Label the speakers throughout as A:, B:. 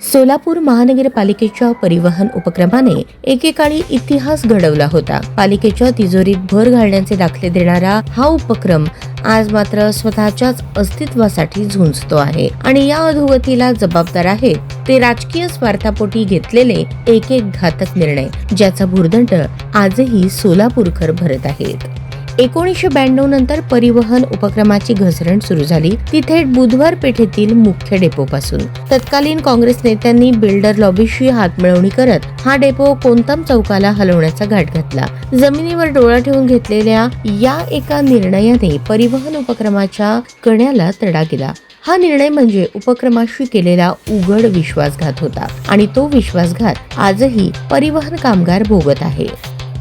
A: सोलापूर महानगरपालिकेच्या परिवहन उपक्रमाने एकेकाळी इतिहास घडवला होता. पालिकेच्या तिजोरीत भर घालण्याचे दाखले देणारा हा उपक्रम आज मात्र स्वतःच्याच अस्तित्वासाठी झुंजतो आहे आणि या अधोगतीला जबाबदार आहेत ते राजकीय स्वार्थापोटी घेतलेले एक घातक निर्णय, ज्याचा भुर्दंड आजही सोलापूरकर भरत आहेत. 1992 नंतर परिवहन उपक्रमाची घसरण सुरू झाली, ती थेट बुधवार पेठेतील मुख्य डेपोपासून. तत्कालीन काँग्रेस नेत्यांनी बिल्डर लॉबीशी हातमिळवणी करत हा डेपो कोणताम चौकाला हलवण्याचा घाट घातला. जमिनीवर डोळा ठेवून घेतलेल्या या एका निर्णयाने परिवहन उपक्रमाच्या कण्याला तडा गेला. हा निर्णय म्हणजे उपक्रमाशी केलेला उघड विश्वासघात होता आणि तो विश्वासघात आजही परिवहन कामगार भोगत आहे.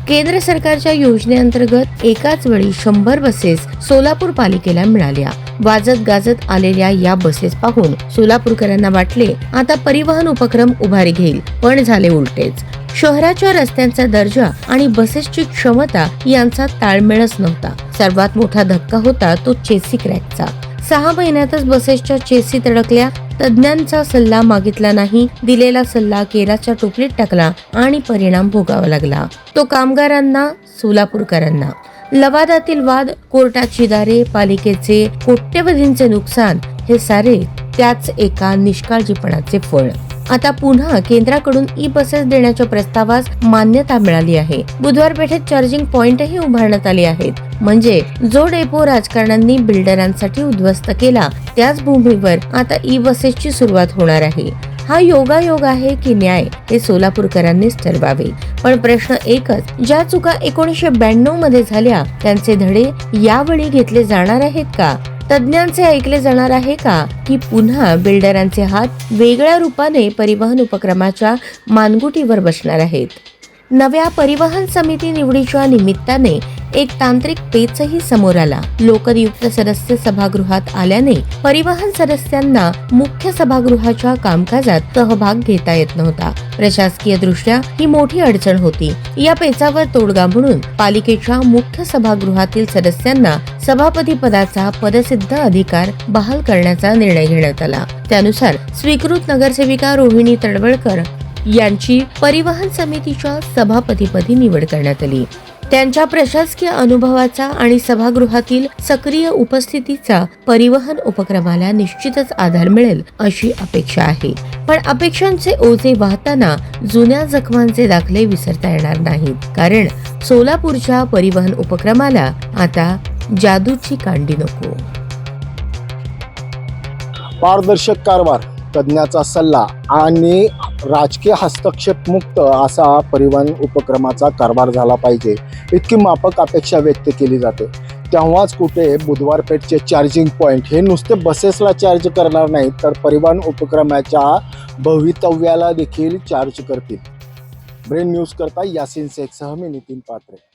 A: केंद्र सरकारच्या योजनेअंतर्गत एकाच वेळी 100 बसेस सोलापूर पालिकेला मिळाल्या. वाजत गाजत आलेल्या या बसेस पाहून सोलापूरकरांना वाटले आता परिवहन उपक्रम उभारी घेईल, पण झाले उलटेच. शहराच्या रस्त्यांचा दर्जा आणि बसेसची क्षमता यांचा ताळमेळच नव्हता. सर्वात मोठा धक्का होता तो चेसी क्रॅकचा. 6 महिन्यातच बसेसच्या चेसी तडकल्या. तज्ञांचा सल्ला मागितला नाही, दिलेला सल्ला केराच्या टोपलीत टाकला आणि परिणाम भोगावा लागला तो कामगारांना, सोलापूरकरांना. लवादातील वाद, कोर्टाची दारे, पालिकेचे कोट्यवधींचे नुकसान, हे सारे त्याच एका निष्काळजीपणाचे फळ. आता पुन्हा केंद्राकडून ई बसेस देण्याच्या प्रस्तावास मान्यता मिळाली आहे. बुधवार पेठेत चार्जिंग पॉइंटही उभारण्यात आले आहेत. म्हणजे जो डेपो राजकारण्यांनी बिल्डरांसाठी उद्ध्वस्त केला, त्याच भूमीवर आता ई बसेसची सुरुवात होणार आहे. हा योगायोग आहे की न्याय, हे सोलापूरकरांनीच ठरवावे. पण प्रश्न एकच, ज्या चुका 1992 मध्ये झाल्या त्यांचे धडे यावेळी घेतले जाणार आहेत का? तज्ञांचे ऐकले जाणार आहे का? की पुन्हा बिल्डरांचे हात वेगळ्या रूपाने परिवहन उपक्रमाच्या मानगुटीवर बसणार आहेत? नव्या परिवहन समिती निवडीच्या निमित्ताने एक तांत्रिक पेचही समोर आला. लोकनियुक्त सदस्य सभागृहात आल्याने परिवहन सदस्यांना मुख्य सभागृहाच्या कामकाजात सहभाग घेता येत नव्हता. प्रशासकीय दृष्ट्या ही मोठी अडचण होती. या पेचावर तोडगा म्हणून पालिकेच्या मुख्य सभागृहातील सदस्यांना सभापती पदाचा पदसिद्ध अधिकार बहाल करण्याचा निर्णय घेण्यात आला. त्यानुसार स्वीकृत नगरसेविका रोहिणी तडवळकर यांची परिवहन समितीच्या सभापतीपदी निवड करण्यात आली. त्यांच्या प्रशासकीय अनुभवाचा आणि सभागृहातील सक्रिय उपस्थितीचा परिवहन उपक्रमाला निश्चितच आधार मिळेल अशी अपेक्षा आहे. पण अपेक्षांचे ओझे वाहताना जुन्या जखमांचे दाखले विसरता येणार नाहीत, कारण सोलापूरच्या परिवहन उपक्रमाला आता जादूची कांडी नको.
B: पारदर्शक कारभार, तज्ञाचा सल्ला आणि राजकीय हस्तक्षेप मुक्त असा परिवहन उपक्रमाचा कारभार झाला पाहिजे, इतकी माफक अपेक्षा व्यक्त केली जाते. तेव्हाच कुठे बुधवार पेठचे चार्जिंग पॉईंट हे नुसते बसेसला चार्ज करणार नाहीत, तर परिवहन उपक्रमाच्या भवितव्याला देखील चार्ज करतील. ब्रेन न्यूज करता यासिन शेखसह मी नितीन पात्रे.